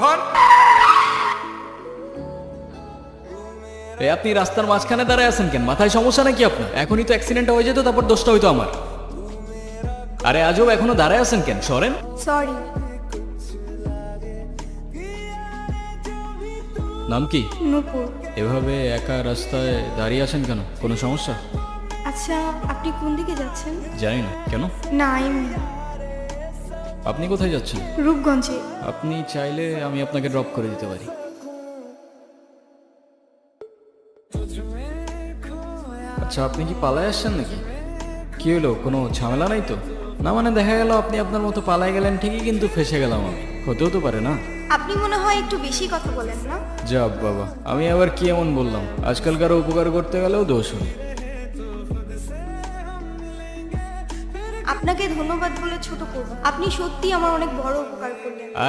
ধর। আপনি রাস্তার মাঝখানে দাঁড়ায় আছেন কেন? মাথায় সমস্যা নাকি আপনার? এখনই তো অ্যাক্সিডেন্ট হয়ে যেত, তারপর দোষটা হইতো আমার। আরে আজব, এখনো দাঁড়ায় আছেন কেন? সরেন। সরি। নাম কি? নূপুর। এভাবে একা রাস্তায় দাঁড়িয়ে আছেন কেন? কোনো সমস্যা? আচ্ছা, আপনি কোন দিকে যাচ্ছেন? জানি না। কেন? না, এমনি। আপনি কোথায় যাচ্ছেন? রূপগঞ্জে। আপনি চাইলে আমি আপনাকে ড্রপ করে দিতে পারি। আচ্ছা, আপনি কি পালায় আসছেন নাকি? কি হলো, কোনো ঝামেলা নাই তো? না মানে দেখা গেল আপনি আপনার মতো পালায় গেলেন ঠিকই, কিন্তু ফেসে গেলাম আমি। হতেও তো পারে না? আপনি মনে হয় একটু বেশি কথা বলেন না? যা বাবা, আমি আবার কি এমন বললাম? আজকালকার উপকার করতে গেলেও দোষ হয়। আপনাকে ধন্যবাদ বলে ছোট করব। আপনি সত্যি আমার অনেক বড় উপকার করলেন। আরে